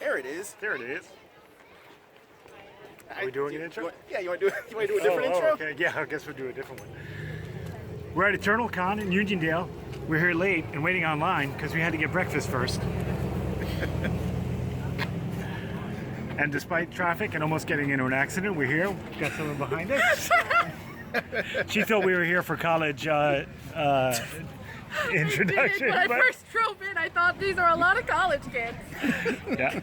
There it is. There it is. Are we doing an intro? You want to do a different intro? Okay. Yeah, I guess we'll do a different one. We're at Eternalcon in Uniondale. We're here late and waiting online because we had to get breakfast first. And despite traffic and almost getting into an accident, we're here. We've got someone behind us. She thought we were here for college introduction. When I first drove in, I thought these are a lot of college kids. Yeah.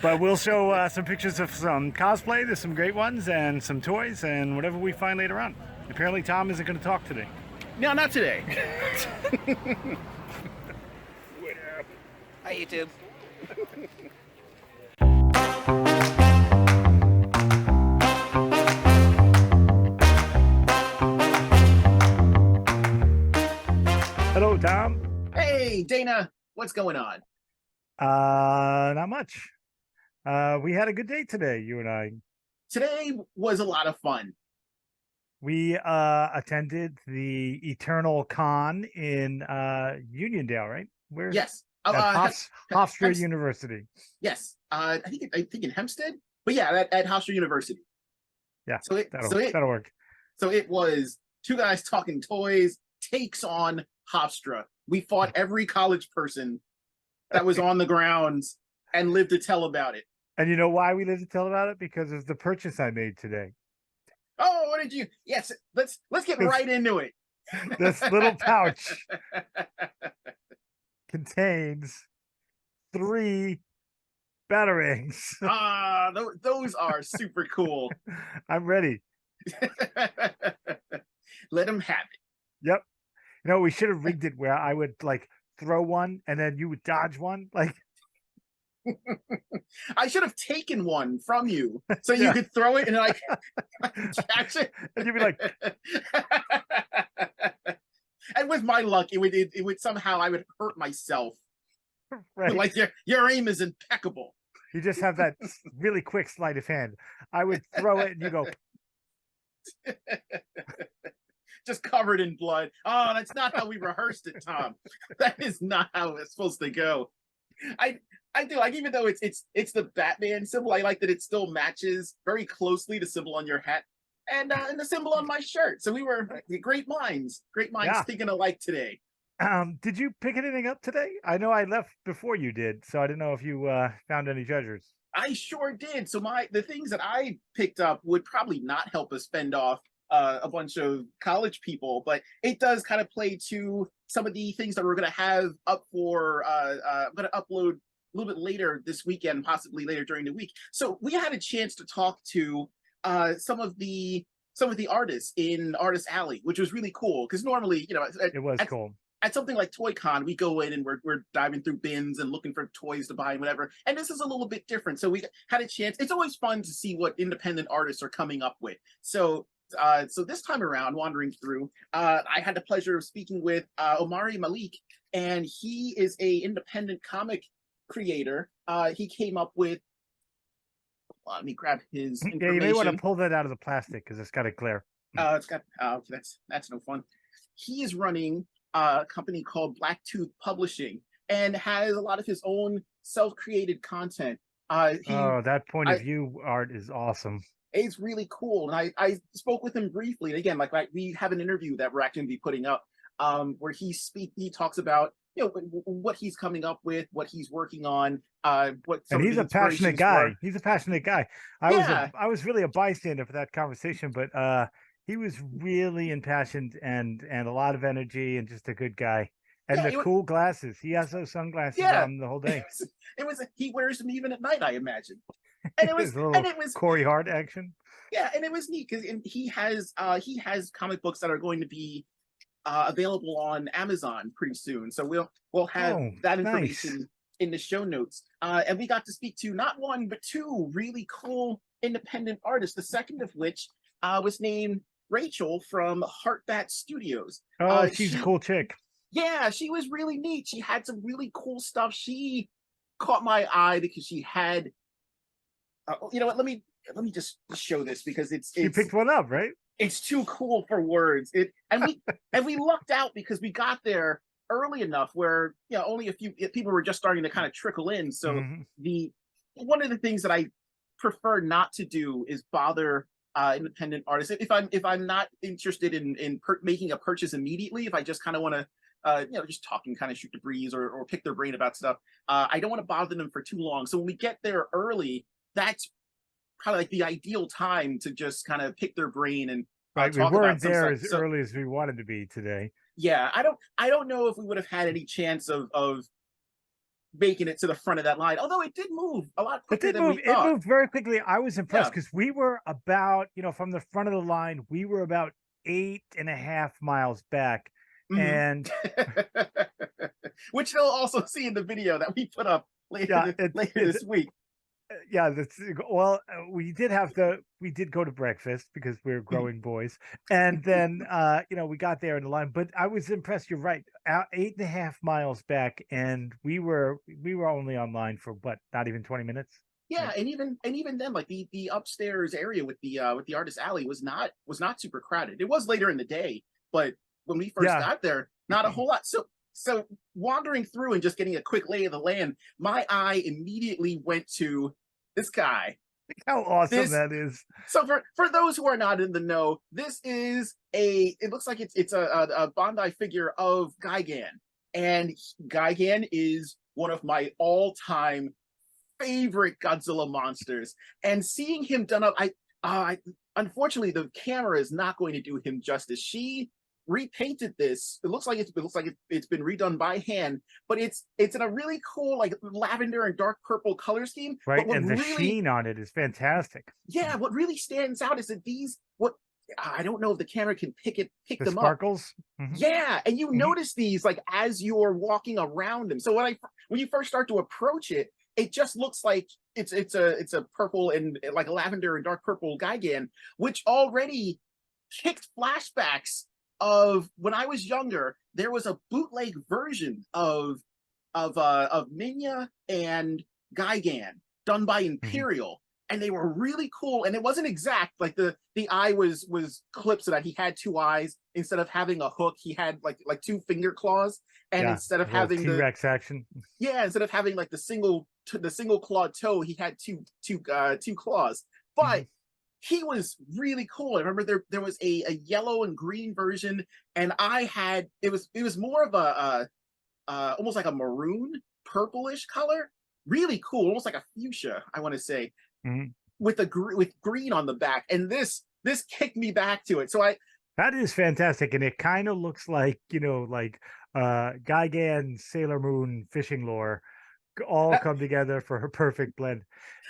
But we'll show some pictures of some cosplay. There's some great ones and some toys and whatever we find later on. Apparently Tom isn't going to talk today. No, not today. Hi, YouTube. Hello, Tom. Hey, Dana. What's going on? Not much. We had a good day today, you and I. Today was a lot of fun. We attended the Eternalcon in Uniondale, right? Where? Yes. Hofstra University. Yes. I think in Hempstead. But yeah, at Hofstra University. Yeah. That'll work. So it was two guys talking toys, takes on Hofstra. We fought every college person that was on the grounds and lived to tell about it. And you know why we lived to tell about it? Because of the purchase I made today. Oh, what did you? Yes, let's get right into it. This little pouch contains 3 batarangs. Those are super cool. I'm ready. Let them have it. Yep. You know, we should have rigged it where I would like throw one and then you would dodge one. Like I should have taken one from you so you could throw it and like catch it. And you'd be like, and with my luck, it would somehow I would hurt myself. right. Like your aim is impeccable. You just have that really quick sleight of hand. I would throw it and you go. Just covered in blood. Oh, that's not how we rehearsed it, Tom. That is not how it's supposed to go. I do like, even though it's the Batman symbol, I like that it still matches very closely the symbol on your hat and the symbol on my shirt. So we were great minds thinking alike today. Did you pick anything up today? I know I left before you did, so I didn't know if you found any treasures. I sure did. So the things that I picked up would probably not help us fend off a bunch of college people, but it does kind of play to some of the things that we're going to have up for. I'm going to upload a little bit later this weekend, possibly later during the week. So we had a chance to talk to some of the artists in Artist Alley, which was really cool because normally, you know, it was cool. At something like Toy Con, we go in and we're diving through bins and looking for toys to buy and whatever. And this is a little bit different. So we had a chance. It's always fun to see what independent artists are coming up with. So this time around, wandering through, I had the pleasure of speaking with Omari Malik, and he is a independent comic creator. He came up with. Let me grab his information. Yeah, you may want to pull that out of the plastic because it's got a glare. It's got. That's no fun. He is running a company called Blacktooth Publishing and has a lot of his own self-created content. That point of view art is awesome. It's really cool, and I spoke with him briefly. And again, like we have an interview that we're actually going to be putting up, where he talks about what he's coming up with, what he's working on, and he's a passionate guy. He's a passionate guy. I was really a bystander for that conversation, but he was really impassioned and a lot of energy and just a good guy. And cool glasses. He has those sunglasses on the whole day. He wears them even at night, I imagine. And it was Corey Hart action. Yeah, and it was neat because he has comic books that are going to be available on Amazon pretty soon. So we'll have that information in the show notes. And we got to speak to not one but 2 really cool independent artists. The second of which was named Rachael from Heartbat Studios. She's a cool chick. Yeah, she was really neat. She had some really cool stuff. She caught my eye because she had. You know what? Let me just show this because you picked one up, right? It's too cool for words. And we lucked out because we got there early enough where only a few people were just starting to kind of trickle in. So the one of the things that I prefer not to do is bother independent artists. If I'm not interested in making a purchase immediately, if I just kind of want to just talk and kind of shoot the breeze or pick their brain about stuff, I don't want to bother them for too long. So when we get there early, that's probably like the ideal time to just kind of pick their brain and right. We talk weren't about there stuff. as early as we wanted to be today. Yeah, I don't know if we would have had any chance of making it to the front of that line. Although it did move a lot quicker than we thought. It moved very quickly. I was impressed Yeah. because we were about, from the front of the line, we were about 8.5 miles back. And which they'll also see in the video that we put up later this week. Yeah, we did go to breakfast because we're growing boys, and then we got there in the line. But I was impressed. You're right, 8.5 miles back, and we were only online for what, not even 20 minutes. Yeah, right. and even then, like the upstairs area with the artist alley was not super crowded. It was later in the day, but when we first got there, not a whole lot. So wandering through and just getting a quick lay of the land, my eye immediately went to this guy. How awesome that is. So for those who are not in the know, this is it looks like it's a Bandai figure of Gigan. And Gigan is one of my all-time favorite Godzilla monsters. And seeing him done up, I unfortunately the camera is not going to do him justice. She repainted this. It looks like it's been redone by hand, but it's in a really cool like lavender and dark purple color scheme. Right, and the sheen on it is fantastic. Yeah, what really stands out is that I don't know if the camera can pick them sparkles up. Yeah, and you notice these like as you're walking around them. So when you first start to approach it, it just looks like it's a purple and like a lavender and dark purple Gigan, which already kicked flashbacks of when I was younger. There was a bootleg version of Minya and Gigan done by Imperial, and they were really cool. And it wasn't exact, like the eye was clipped so that he had two eyes instead of having a hook. He had like two finger claws, and instead of having T-Rex action, instead of having like the single clawed toe, he had two claws. But he was really cool. I remember there was a yellow and green version, and it was more of a almost like a maroon purplish color, really cool, almost like a fuchsia, I want to say, with green on the back. And this kicked me back to it. So that is fantastic, and it kind of looks like Gigan, Sailor Moon, fishing lore all come together for a perfect blend.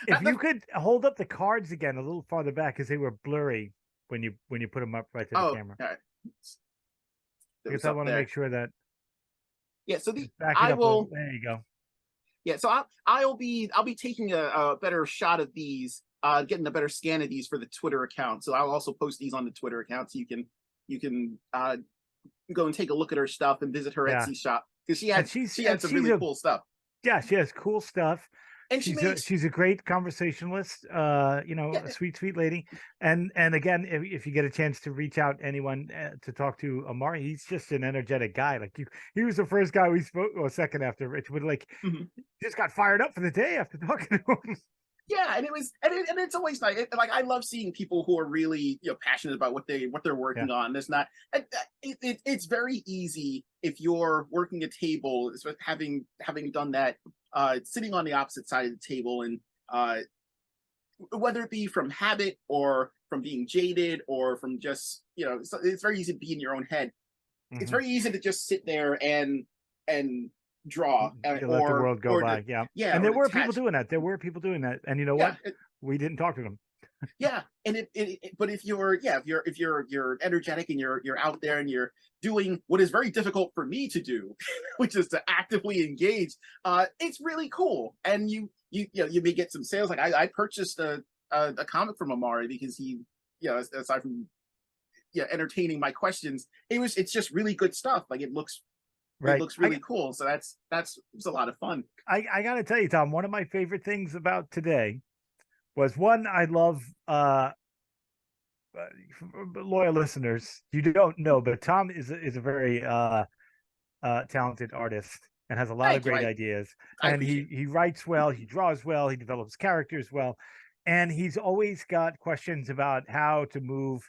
If you could hold up the cards again a little farther back, because they were blurry when you put them up right to the camera. All right. Because I want to make sure that. Yeah. So there you go. Yeah. So I'll be taking a better shot of these, getting a better scan of these for the Twitter account. So I'll also post these on the Twitter account, so you can go and take a look at her stuff and visit her Etsy shop, because she had some really cool stuff. Yeah, she has cool stuff. And she's a great conversationalist, a sweet lady. And again, if you get a chance to reach out anyone to talk to Omari, he's just an energetic guy. Like he was the first guy we spoke, or second after Rich, but just got fired up for the day after talking to him. Yeah, and it's always nice. Like I love seeing people who are really passionate about what they're working on. There's not it's very easy if you're working a table, having done that, sitting on the opposite side of the table, and whether it be from habit or from being jaded or from just it's very easy to be in your own head. It's very easy to just sit there and draw let the world go by. And there were people doing that. And you know what? We didn't talk to them. And but if you're energetic and you're out there and you're doing what is very difficult for me to do, which is to actively engage, it's really cool. And you may get some sales. Like I purchased a comic from Omari because he, aside from entertaining my questions, it's just really good stuff. Like it looks really cool. So that's a lot of fun. I gotta tell you, Tom, one of my favorite things about today was, one, I love loyal listeners. You don't know, but Tom is a very talented artist, and has a lot of Thank you. great ideas. I And appreciate he writes well, he draws well, he develops characters well, and he's always got questions about how to move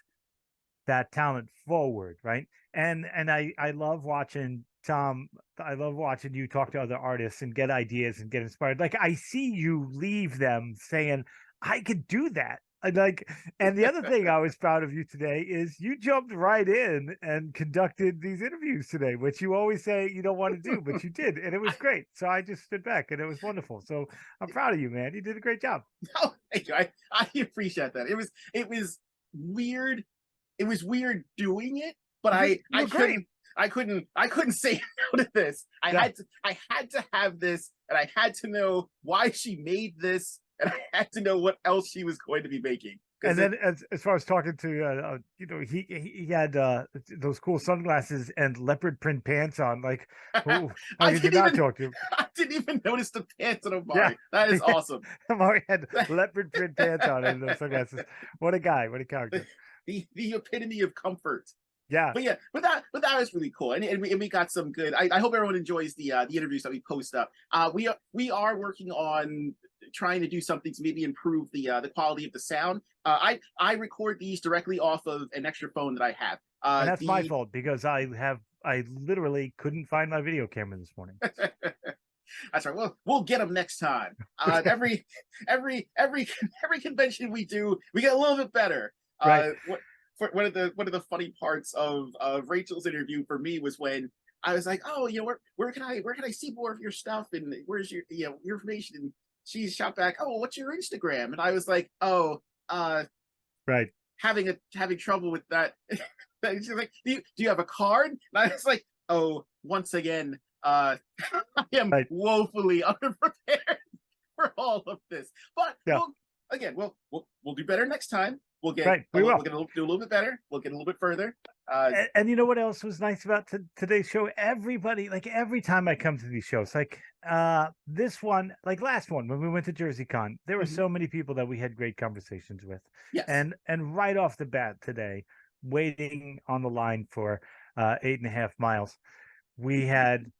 that talent forward, right? And I love watching Tom. I love watching you talk to other artists and get ideas and get inspired. Like I see you leave them saying, "I could do that." And the other thing I was proud of you today is you jumped right in and conducted these interviews today, which you always say you don't want to do, but you did, and it was great. So I just stood back, and it was wonderful. So I'm proud of you, man. You did a great job. Oh, thank you. I appreciate that. It was weird. It was weird doing it, but I couldn't say no to this. I had to have this, and I had to know why she made this, and I had to know what else she was going to be making. And then, as far as talking to, he had those cool sunglasses and leopard print pants on. Like, oh, I did not talk to him. I didn't even notice the pants on Omari. Yeah. That is awesome. Omari had leopard print pants on and those sunglasses. What a guy! What a character! The epitome of comfort. Yeah. But yeah, but that was really cool, and we got some good. I hope everyone enjoys the interviews that we post up. We are working on trying to do something to maybe improve the quality of the sound. I record these directly off of an extra phone that I have. And that's my fault because I literally couldn't find my video camera this morning. That's right. We'll get them next time. Every convention we do, we get a little bit better. Right. One of the funny parts of Rachel's interview for me was when I was like, oh, where can I see more of your stuff, and where's your your information? And she shot back, oh, what's your Instagram? And I was like, oh, right, having trouble with that. She's like, do you have a card? And I was like, oh, once again, I am woefully underprepared for all of this. But we'll do better next time. We'll get do a little bit better. We'll get a little bit further. And you know what else was nice about today's show? Everybody, like every time I come to these shows, like this one, like last one when we went to JerseyCon, there were so many people that we had great conversations with. Yes. And right off the bat today, waiting on the line for 8.5 miles, we had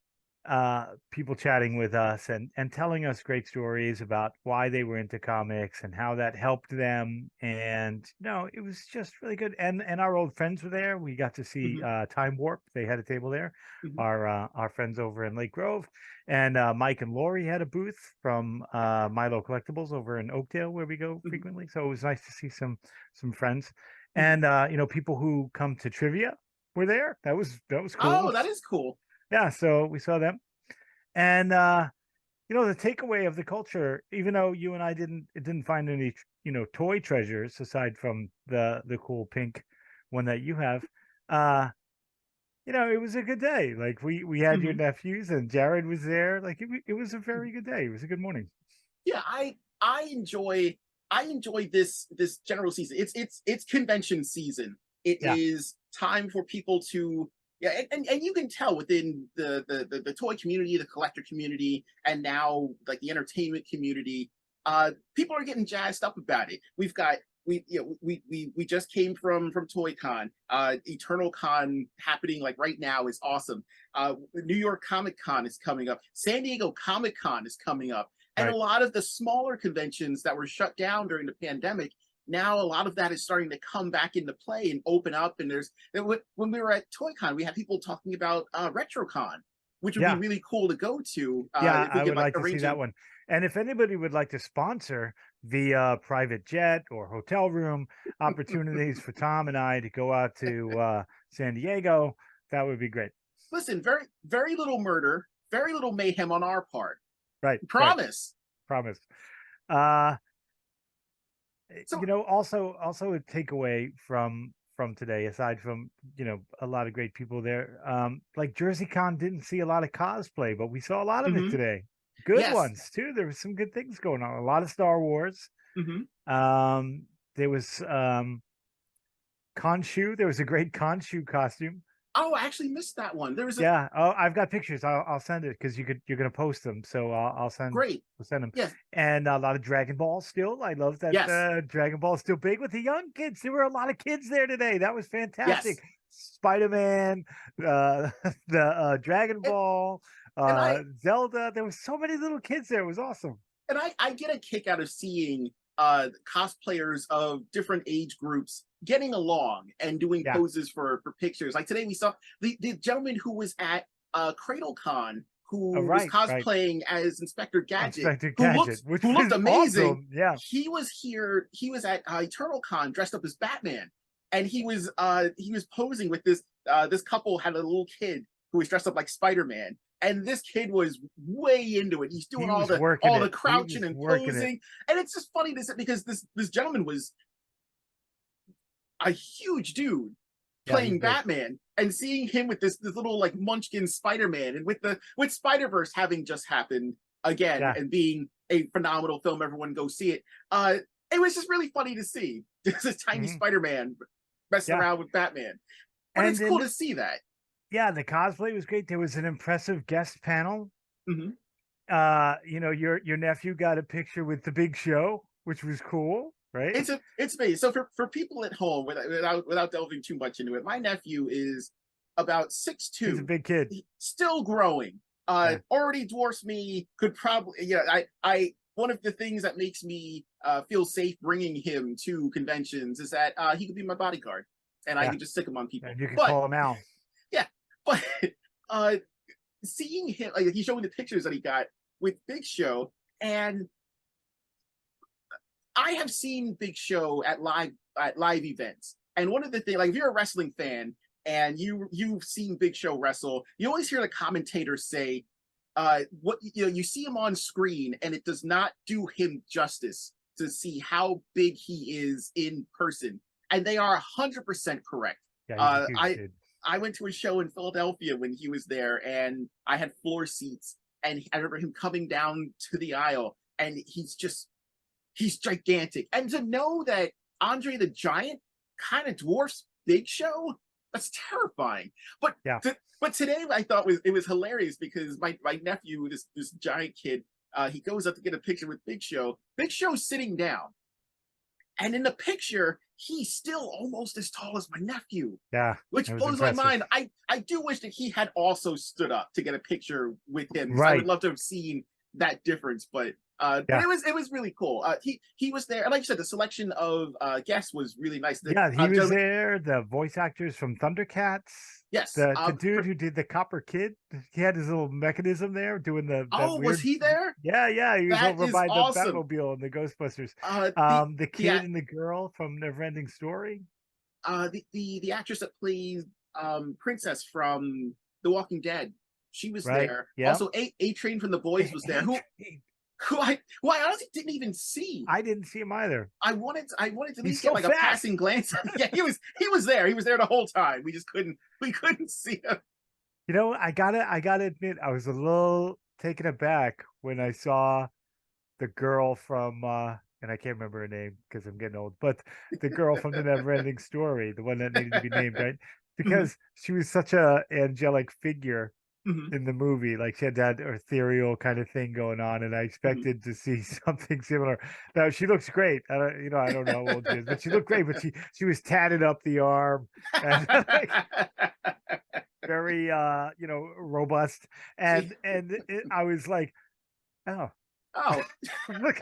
people chatting with us and telling us great stories about why they were into comics and how that helped them. And it was just really good. And our old friends were there. We got to see Time Warp. They had a table there. Our friends over in Lake Grove, and Mike and Lori had a booth from Milo Collectibles over in Oakdale, where we go frequently. So it was nice to see some friends, and people who come to trivia were there. That was cool. Oh, that is cool. Yeah, so we saw them, and the takeaway of the culture, even though you and I didn't find any toy treasures aside from the cool pink one that you have, it was a good day. Like we had your nephews and Jared was there. Like it was a very good day. It was a good morning. Yeah, I enjoy this general season. It's convention season. It is time for people to. Yeah, and you can tell within the toy community, the collector community, and now like the entertainment community, people are getting jazzed up about it. We just came from ToyCon. Eternalcon happening like right now is awesome. New York Comic Con is coming up. San Diego Comic Con is coming up, and a lot of the smaller conventions that were shut down during the pandemic. Now a lot of that is starting to come back into play and open up. And when we were at ToyCon, we had people talking about RetroCon, which would be really cool to go to. I would like to see that one. And if anybody would like to sponsor via private jet or hotel room opportunities for Tom and I to go out to San Diego, that would be great. Listen, very, very little murder, very little mayhem on our part. Right. Promise. Promise. So, also a takeaway from today, aside from a lot of great people there, like JerseyCon didn't see a lot of cosplay, but we saw a lot of it today. Good ones too. There was some good things going on. A lot of Star Wars. There was Khonshu. There was a great Khonshu costume. Oh, I actually missed that one. There was Oh, I've got pictures. I'll send it because you're gonna post them. So I'll send. Great. We'll send them. Yes. And a lot of Dragon Ball still. I love that Dragon Ball is still big with the young kids. There were a lot of kids there today. That was fantastic. Yes. Spider-Man, the Dragon Ball. Zelda. There was so many little kids there. It was awesome. And I get a kick out of seeing cosplayers of different age groups getting along and doing poses for pictures. Like today we saw the gentleman who was at CradleCon who was cosplaying as Inspector Gadget, who looked amazing. Awesome. Yeah, he was here. He was at Eternalcon dressed up as Batman, and he was posing with this couple had a little kid who was dressed up like Spider-Man, and this kid was way into it. He's doing all the crouching and posing, and it's just funny to say because this gentleman was a huge dude playing Batman, and seeing him with this little like munchkin Spider-Man, and with Spider-Verse having just happened again and being a phenomenal film, everyone go see it. It was just really funny to see this tiny Spider-Man messing around with Batman, but it's cool to see that. Yeah, the cosplay was great. There was an impressive guest panel. You know, your nephew got a picture with the Big Show, which was cool. Right. It's amazing. So for people at home, without delving too much into it, my nephew is about 6'2". He's a big kid, still growing. Already dwarfs me. Could probably I one of the things that makes me feel safe bringing him to conventions is that he could be my bodyguard, and I could just stick him on people. And you can call him Al. Yeah, but seeing him, like he's showing the pictures that he got with Big Show, and I have seen Big Show at live events, and one of the things, like if you're a wrestling fan and you've seen Big Show wrestle, you always hear the commentators say, you see him on screen, and it does not do him justice to see how big he is in person, and they are 100% correct. Yeah, I went to a show in Philadelphia when he was there, and I had floor seats, and I remember him coming down to the aisle, and he's gigantic. And to know that Andre the Giant kind of dwarfs Big Show, that's terrifying. But but today I thought it was hilarious because my nephew, this giant kid, he goes up to get a picture with Big Show. Big Show's sitting down, and in the picture he's still almost as tall as my nephew. Yeah, which blows my mind. I do wish that he had also stood up to get a picture with him. Right. I would love to have seen that difference, but it was really cool. He was there, and like you said, the selection of guests was really nice. He was there. The voice actors from Thundercats. Yes, the dude who did the Copper Kid. He had his little mechanism there doing the. Was he there? Yeah, he was over by awesome. The Batmobile and the Ghostbusters. The kid and the girl from Neverending Story. The actress that plays Princess from The Walking Dead. She was there. Yeah. Also, A Train from The Boys was there. Who I honestly didn't even see. I didn't see him either. I wanted to at least get like a passing glance. Yeah, he was there. He was there the whole time. We couldn't see him. You know, I gotta admit, I was a little taken aback when I saw the girl from and I can't remember her name because I'm getting old, but the girl from the Neverending Story, the one that needed to be named, right? Because she was such a angelic figure. In the movie, like she had that ethereal kind of thing going on, and I expected to see something similar. Now she looks great. I don't know how old she is, but she looked great. But she was tatted up the arm, and very robust, and I was like, oh. Look,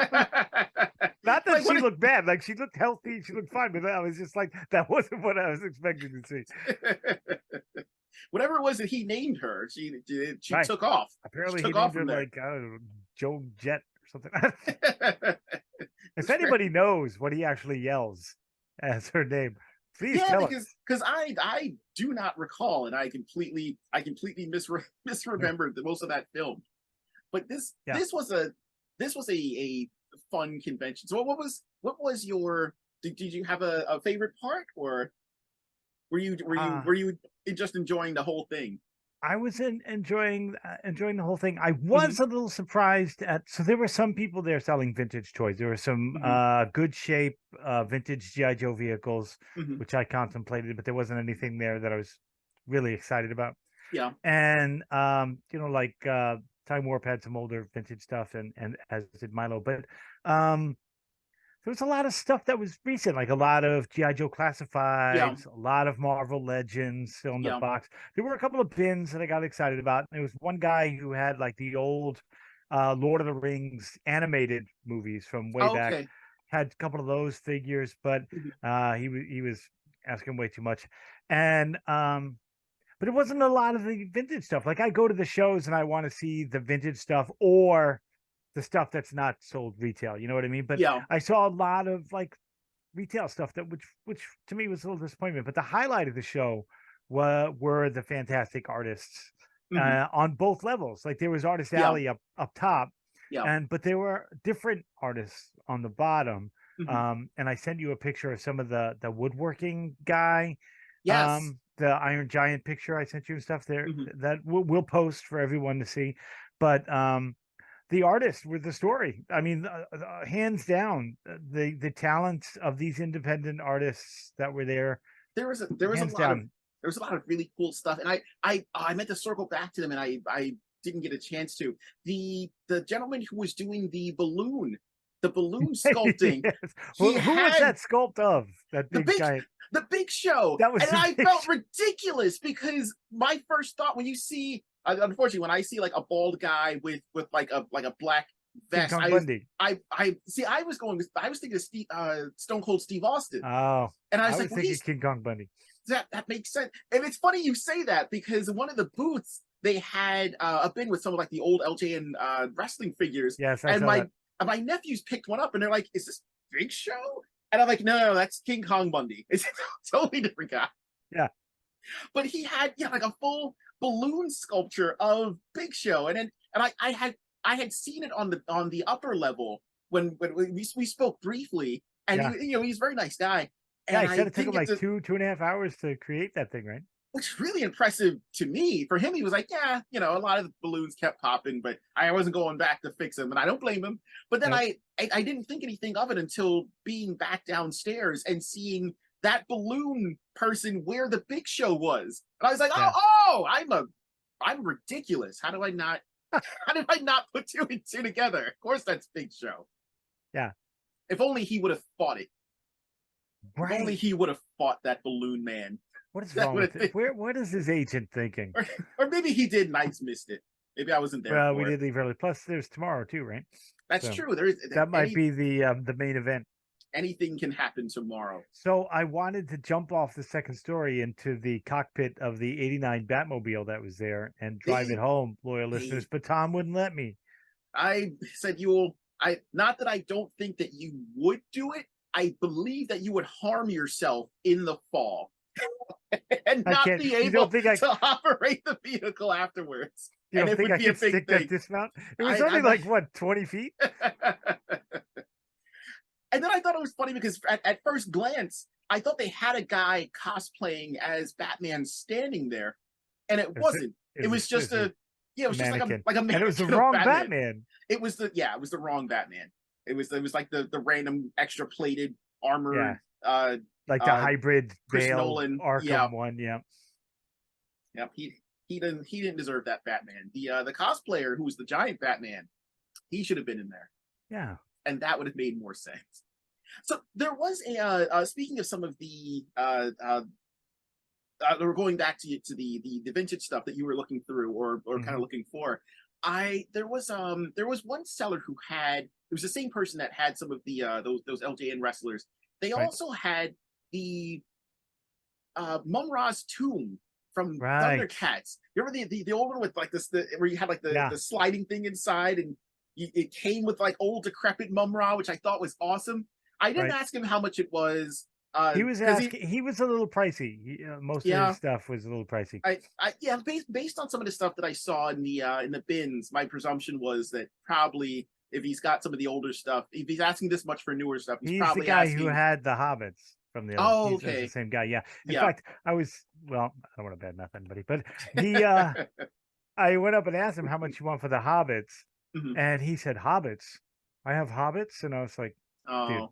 not that she looked bad. Like she looked healthy, she looked fine, but I was just like, that wasn't what I was expecting to see. Whatever it was that he named her, she took off. Apparently, he named her like Joan Jett or something. If anybody knows what he actually yells as her name, please tell us. Because I do not recall, and I completely misremembered most of that film. But this was a fun convention. So what was your? Did you have a favorite part, or were you just enjoying the whole thing? I was enjoying the whole thing. I was a little surprised so there were some people there selling vintage toys. There were some good shape vintage G.I. Joe vehicles, which I contemplated, but there wasn't anything there that I was really excited about. Yeah. And like Time Warp had some older vintage stuff, and as did Milo. But there was a lot of stuff that was recent, like a lot of G.I. Joe Yeah, Classifieds, a lot of Marvel Legends still in the yeah. box. There were a couple of bins that I got excited about. There was one guy who had like the old Lord of the Rings animated movies from way back. Okay. Had a couple of those figures, but Mhm. he was asking way too much. And but it wasn't a lot of the vintage stuff. Like I go to the shows and I want to see the vintage stuff or the stuff that's not sold retail. You know what I mean? But Yeah. I saw a lot of like retail stuff that which to me was a little disappointment. But the highlight of the show were the fantastic artists Mhm. on both levels. Like there was Artist Yeah. Alley up top, Yeah. and but there were different artists on the bottom. Mhm. And I sent you a picture of some of the woodworking guy, Yes. the Iron Giant picture I sent you and stuff there Mhm. that we'll post for everyone to see. But the artists were the story. I mean, hands down, the talents of these independent artists that were there, There was a hands lot of down. there was a lot of really cool stuff, and I meant to circle back to them, and I didn't get a chance to. The gentleman who was doing the balloon sculpting, Yes. he Who was had that sculpt of? That the big big giant. the big show, That was and the I big felt ridiculous because my first thought when you see, unfortunately, when I see like a bald guy with like a black King vest, Kong Bundy. I see. I was thinking of Stone Cold Steve Austin, Oh, and I I was like, was well, thinking he's King Kong Bundy. that makes sense. And it's funny you say that because in one of the booths they had a bin with some of like the old LJN wrestling figures, Yes, I and saw that. my nephews picked one up, and they're like, "Is this Big Show?" And I'm like, "No, that's King Kong Bundy. It's a totally different guy." Yeah. But he had like a full balloon sculpture of Big Show, and I had seen it on the upper level when we spoke briefly, and Yeah. he's a very nice guy, Yeah, and I said I it took didn't him get like to, 2.5 hours to create that thing, right? which is really impressive to me. For him, he was like, yeah, a lot of the balloons kept popping, but I wasn't going back to fix them, and I don't blame him. But then Nope. I didn't think anything of it until being back downstairs and seeing that balloon person where the Big Show was, and I was like, Yeah. I'm ridiculous. How did I not put two and two together? Of course, that's Big Show. Yeah. If only he would have fought it. If only Right. he would have fought that balloon man. What is That wrong would with have been, it? What is his agent thinking? or maybe he did and I just missed it. Maybe I wasn't there Well, we for it. did leave early. Plus, there's tomorrow too, right? That's So true. There is that might be the main event. anything can happen tomorrow. So I wanted to jump off the second story into the cockpit of the '89 Batmobile that was there and drive it They, home, loyal they, listeners. But Tom wouldn't let me. I said you will. I not that I don't think that you would do it. I believe that you would harm yourself in the fall and I not can't. be You don't able think I? to operate the vehicle afterwards. You And don't it think would I be a could big stick that thing. dismount? It was I, only I'm like what 20 feet. And then I thought it was funny because at first glance, I thought they had a guy cosplaying as Batman standing there, and it wasn't. It was just a yeah, it was just mannequin, like a and it was the mannequin of wrong Batman. Batman. It was the wrong Batman. It was like the random extra plated armored Like the hybrid Chris Bale Nolan. Arkham Yeah, one. Yeah. he didn't deserve that Batman. The cosplayer who was the giant Batman, he should have been in there, Yeah. and that would have made more sense. So there was speaking of some of the we're going back to the vintage stuff that you were looking through or kind of looking for. There was one seller who had, it was the same person that had some of the those LJN wrestlers. They also had the Mum-Ra's tomb from Thundercats. You remember the old one with like this where you had like the sliding thing inside, and it came with like old decrepit Mum-Ra, which I thought was awesome. I didn't ask him how much it was. He was asking. He was a little pricey. Most of his stuff was a little pricey. Based on some of the stuff that I saw in the bins, my presumption was that probably if he's got some of the older stuff, if he's asking this much for newer stuff, he's probably the guy asking... who had the Hobbits from the other. Oh, okay, the same guy. Yeah. In fact, I don't want to bad mouth anybody, but he I went up and asked him how much you want for the Hobbits, and he said Hobbits. I have Hobbits, and I was like, dude.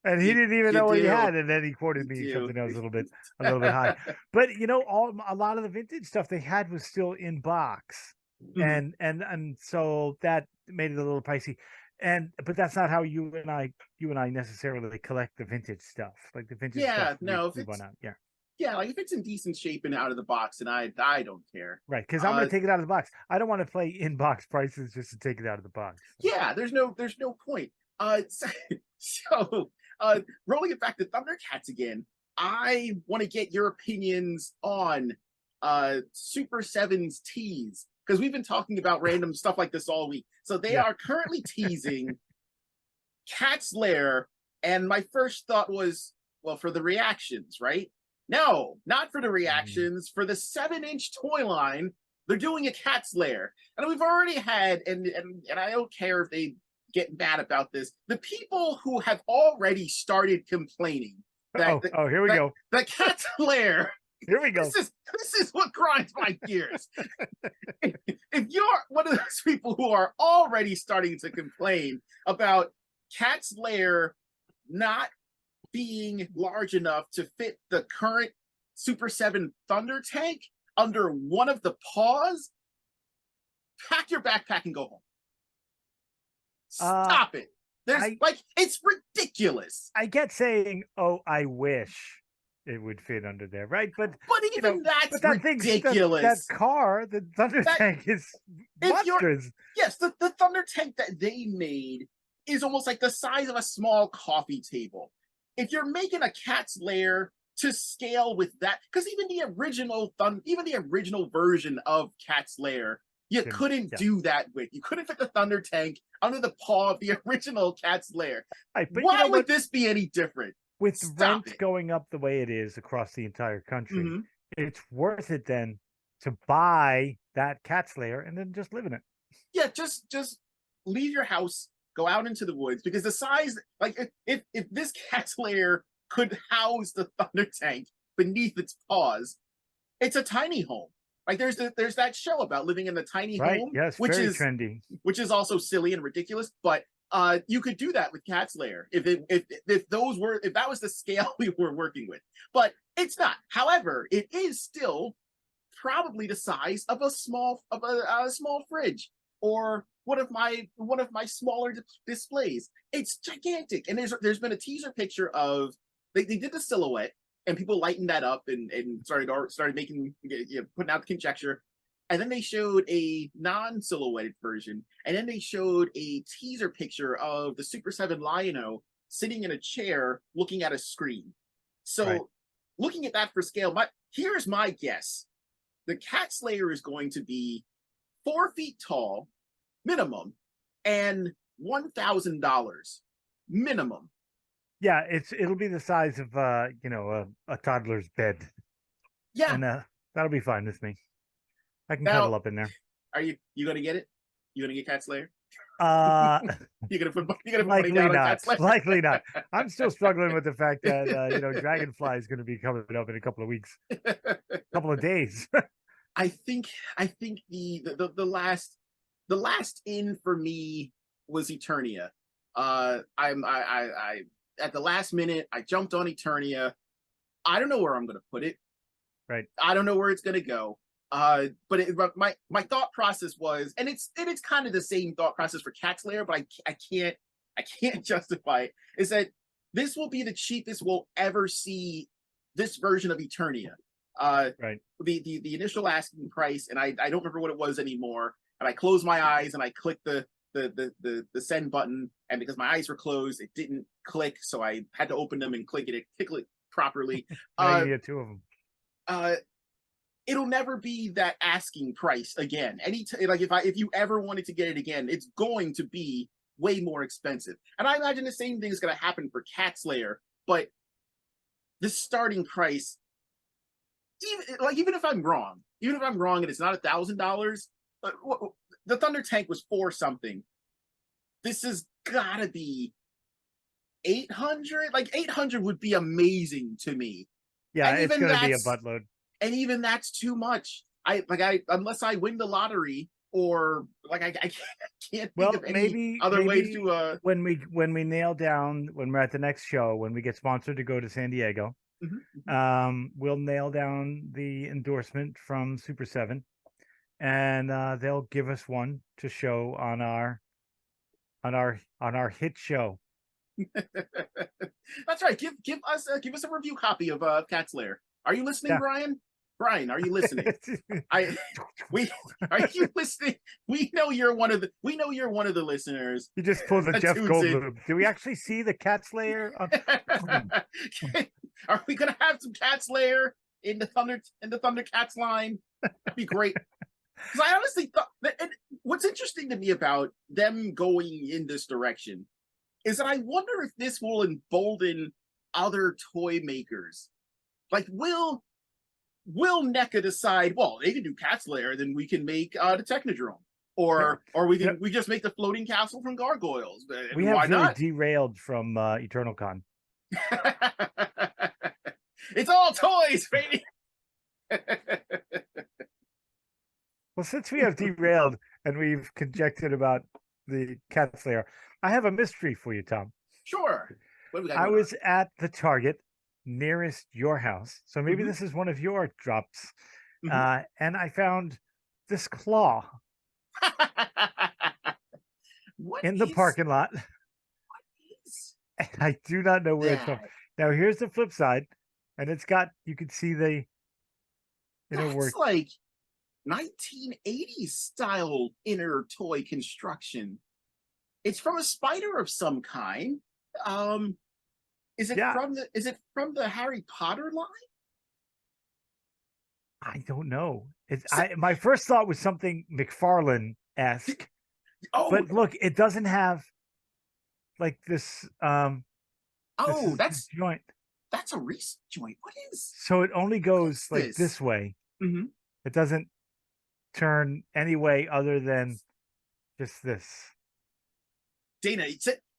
And he didn't even know what he had, and then he quoted me something else a little bit high. But a lot of the vintage stuff they had was still in box, and so that made it a little pricey. But that's not how you and I necessarily collect the vintage stuff. Like the vintage Yeah, stuff no, if we it's run out. Yeah. yeah, like if it's in decent shape and out of the box, and I don't care. Right, because I'm going to take it out of the box. I don't want to play in-box prices just to take it out of the box. Yeah, there's no point. So, so rolling it back to Thundercats again, I want to get your opinions on Super Seven's tease, because we've been talking about random stuff like this all week. So they are currently teasing Cat's Lair, and my first thought was, well, for the reactions, right? No, not for the reactions. For the 7-inch toy line, they're doing a Cat's Lair. And we've already had, and I don't care if they get mad about this, the people who have already stared complaining that here we go. The Cat's Lair. Here we go. This is what grinds my gears. If you're one of those people who are already starting to complain about Cat's Lair not being large enough to fit the current Super 7 Thunder tank under one of the paws, pack your backpack and go home. Stop it. It's ridiculous. I get saying, oh, I wish it would fit under there, right? But even that's ridiculous. That car, the Thunder tank is monstrous. Yes, the Thunder tank that they made is almost like the size of a small coffee table. If you're making a Cat's Lair to scale with that, because even the original version of Cat's Lair, you couldn't do that with. You couldn't fit the Thunder tank under the paw of the original Cat's Lair. Right, but why would this be any different? With rent going up the way it is across the entire country, it's worth it then to buy that Cat's Lair and then just live in it. Yeah, just leave your house, go out into the woods, because the size, like if this Cat's Lair could house the Thunder tank beneath its paws, it's a tiny home. Like there's that show about living in the tiny home, yes, which very is trendy, which is also silly and ridiculous. But you could do that with Cat's Lair if that was the scale we were working with. But it's not. However, it is still probably the size of a small fridge or one of my smaller displays. It's gigantic, and there's been a teaser picture of they did the silhouette, and people lightened that up and started making putting out the conjecture, and then they showed a non-silhouetted version, and then they showed a teaser picture of the Super 7 Lion-O sitting in a chair looking at a screen. So looking at that for scale, here's my guess: the Cat's Lair is going to be 4 feet tall minimum and $1,000 minimum. Yeah, it'll be the size of a toddler's bed. Yeah, and that'll be fine with me. I can cuddle up in there. Are you gonna get it? You gonna get Cat's Lair? You're gonna put money down on Cat's Lair? Likely not. I'm still struggling with the fact that Dragonfly is going to be coming up in a couple of weeks, couple of days. I think the last in for me was Eternia. I at the last minute I jumped on Eternia. I don't know where I'm gonna put it. Right. I don't know where it's gonna go. But my thought process was, and it's kind of the same thought process for Cat's Lair, but I can't justify it, is that this will be the cheapest we'll ever see this version of Eternia. Right. The initial asking price, and I don't remember what it was anymore. And I closed my eyes and I clicked the send button, and because my eyes were closed, it didn't click, so I had to open them and click it properly. Now you get 2 of them. It'll never be that asking price again. If you ever wanted to get it again, it's going to be way more expensive. And I imagine the same thing is going to happen for Cat's Lair. But the starting price, even if I'm wrong, and it's not $1,000, the Thunder tank was 4 something. This has got to be 800. Like 800 would be amazing to me. Yeah, it's going to be a buttload. And even that's too much. Unless I win the lottery, or I can't think of any other ways to. When we nail down, when we're at the next show, when we get sponsored to go to San Diego, we'll nail down the endorsement from Super 7, and they'll give us one to show on our on our hit show. That's right. Give us a review copy of Cat's Lair. Are you listening, Yeah. Brian? Brian, are you listening? Are you listening? We know you're one of the listeners. You just pulled the that Jeff tunes in. Goldblum. Do we actually see the Cat's Lair? Are we gonna have some Cat's Lair in the Thundercats line? That'd be great. Because I honestly thought and what's interesting to me about them going in this direction is that I wonder if this will embolden other toy makers. Like, will NECA decide, well, they can do Cat's Lair, then we can make the Technodrome, or we just make the floating castle from Gargoyles. We have really derailed from Eternalcon. It's all toys, baby. Well, since we have derailed and we've conjectured about the Cat's Lair, I have a mystery for you, Tom. Sure. What we got I was at the Target nearest your house, so maybe Mhm. this is one of your drops, Mhm. and I found this claw in the parking lot. What is And I do not know where it's from. that? Now, here's the flip side, and it's got, you can see the inner That's work. like 1980s style inner toy construction. It's from a spider of some kind. Is it from the Harry Potter line? I don't know. My first thought was something McFarlane-esque. Oh, But look, it doesn't have like this. that's the joint. That's a wrist joint. What is? So it only goes like this way. Mm-hmm. It doesn't turn any way other than just this. Dana,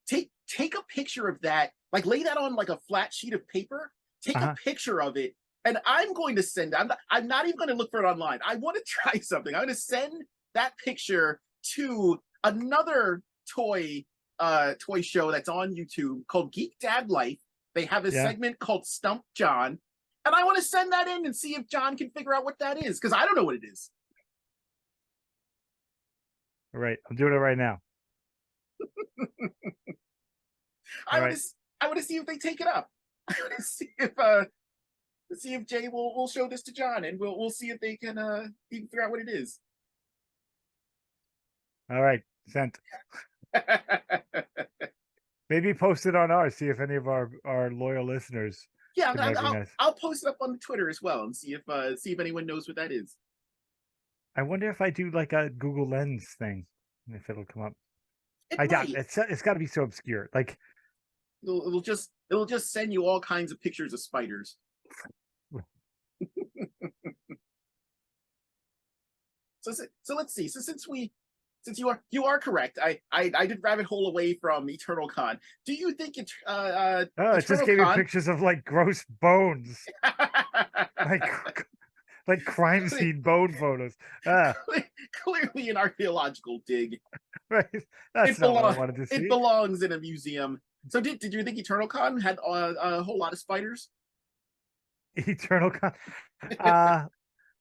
take a picture of that. Like, lay that on like a flat sheet of paper. Take a picture of it, and I'm going to send. I'm not even going to look for it online. I want to try something. I'm going to send that picture to another toy show that's on YouTube called Geek Dad Life. They have a segment called Stump John, and I want to send that in and see if John can figure out what that is, because I don't know what it is. All right, I'm doing it right now. I want to see if they take it up. I want to see if Jay will show this to John, and we'll see if they can figure out what it is. All right, sent. Maybe post it on ours. See if any of our loyal listeners. Yeah, I'll post it up on Twitter as well and see if anyone knows what that is. I wonder if I do like a Google Lens thing, if it'll come up. I doubt it. It's got to be so obscure. Like it'll just send you all kinds of pictures of spiders. So let's see. So since you are correct, I did rabbit hole away from Eternalcon. Do you think it just gave me pictures of like gross bones, like crime scene bone photos. Clearly an archaeological dig. Right, that's not what I wanted to see. It belongs in a museum. So did you think Eternalcon had a whole lot of spiders? Eternalcon.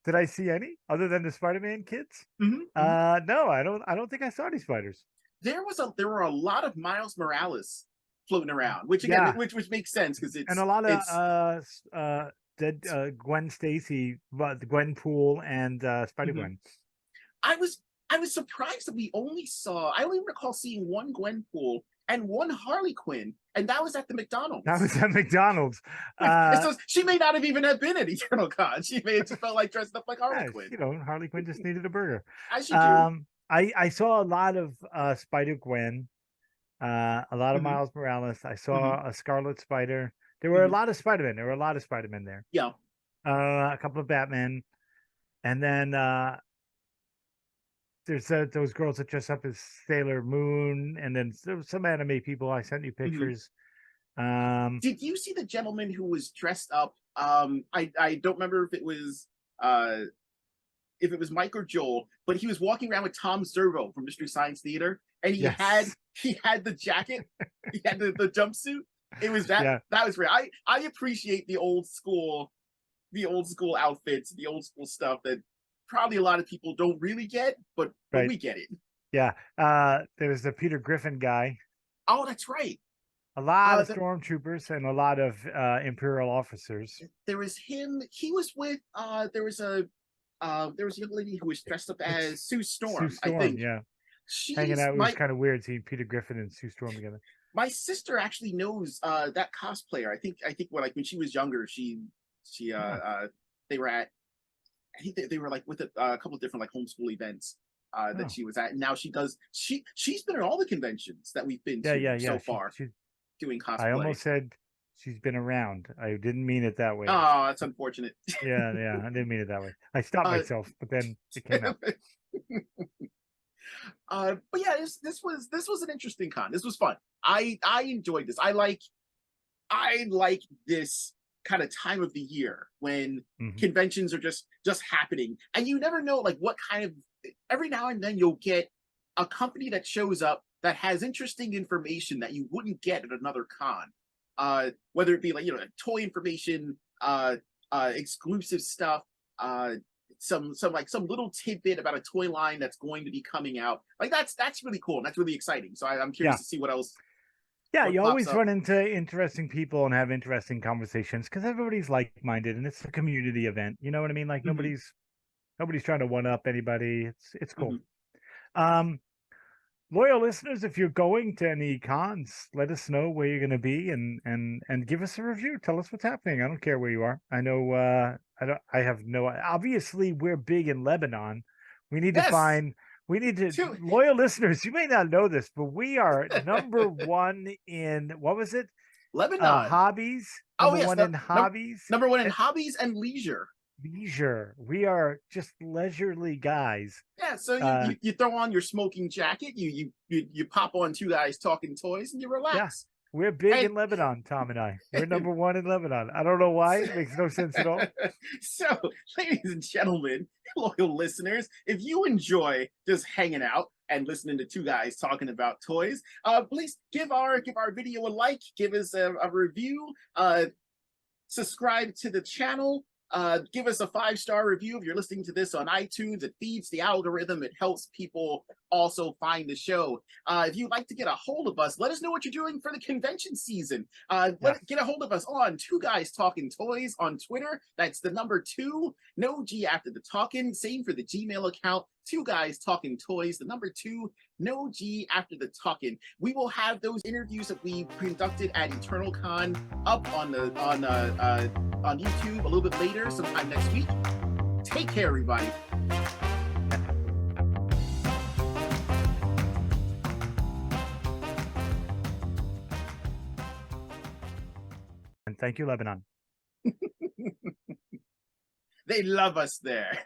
Did I see any other than the Spider-Man kids? Mm-hmm. No, I don't think I saw any spiders. There were a lot of Miles Morales floating around, which again, which makes sense because it's and a lot of Gwen Stacy, the Gwenpool and Spider-Gwen. I was surprised that I only recall seeing one Gwenpool and one Harley Quinn, and that was at the McDonald's. That was at McDonald's. So she may not have even have been at Eternalcon. She may have just felt like dressed up like Harley Quinn. You know, Harley Quinn just needed a burger. As you do. I saw a lot of Spider-Gwen, a lot of Miles Morales. I saw a Scarlet Spider. There were a lot of Spider-Men. There were a lot of Spider-Men there. Yeah. A couple of Batman. And then there's those girls that dress up as Sailor Moon, and then there was some anime people. I sent you pictures. Did you see the gentleman who was dressed up? I don't remember if it was Mike or Joel, but he was walking around with Tom Servo from Mystery Science Theater, and he had the jacket, he had the jumpsuit. It was that was rare. I appreciate the old school outfits, the old school stuff that probably a lot of people don't really get, but we get it. Yeah. There's the Peter Griffin guy. Oh, that's right. A lot of stormtroopers and a lot of Imperial officers. There was him. He was with. There was a young lady who was dressed up as Sue Storm. Sue Storm, I think. yeah. She's hanging out. It was kind of weird seeing Peter Griffin and Sue Storm together. My sister actually knows that cosplayer. I think when she was younger, they were at. I think they were like with a couple of different like homeschool events that she was at. And now she's been at all the conventions that we've been to so far. She's doing cosplay. I almost said she's been around. I didn't mean it that way. Oh, that's unfortunate. yeah, I didn't mean it that way. I stopped myself, but then it came out. But yeah, this was an interesting con. This was fun. I enjoyed this. I like this kind of time of the year when conventions are just happening, and you never know like what kind of. Every now and then you'll get a company that shows up that has interesting information that you wouldn't get at another con. Whether it be like toy information, exclusive stuff, some little tidbit about a toy line that's going to be coming out. Like that's really cool and that's really exciting. So I'm curious to see what else. Yeah, you always run into interesting people and have interesting conversations because everybody's like-minded and it's a community event. You know what I mean? Like nobody's trying to one up anybody. It's cool. Loyal listeners, if you're going to any cons, let us know where you're going to be and give us a review. Tell us what's happening. I don't care where you are. I know I have no. Obviously, we're big in Lebanon. We need to loyal listeners. You may not know this, but we are number one in what was it? Lebanon hobbies. Number one in hobbies. Number one in hobbies and leisure. We are just leisurely guys. Yeah, so you throw on your smoking jacket, you pop on Two Guys Talking Toys, and you relax. Yeah, we're big in Lebanon, Tom and I. We're number one in Lebanon. I don't know why. It makes no sense at all. So, ladies and gentlemen, loyal listeners, if you enjoy just hanging out and listening to two guys talking about toys, please give our video a like, give us a review, subscribe to the channel. Give us a 5-star review if you're listening to this on iTunes. It feeds the algorithm. It helps people also find the show. If you'd like to get a hold of us, let us know what you're doing for the convention season. Get a hold of us on Two Guys Talking Toys on Twitter. That's the number 2, no G after the talking. Same for the Gmail account. Two Guys Talking Toys, the number 2, no G after the talking. We will have those interviews that we conducted at Eternalcon up on YouTube a little bit later, sometime next week. Take care, everybody. And thank you, Lebanon. They love us there.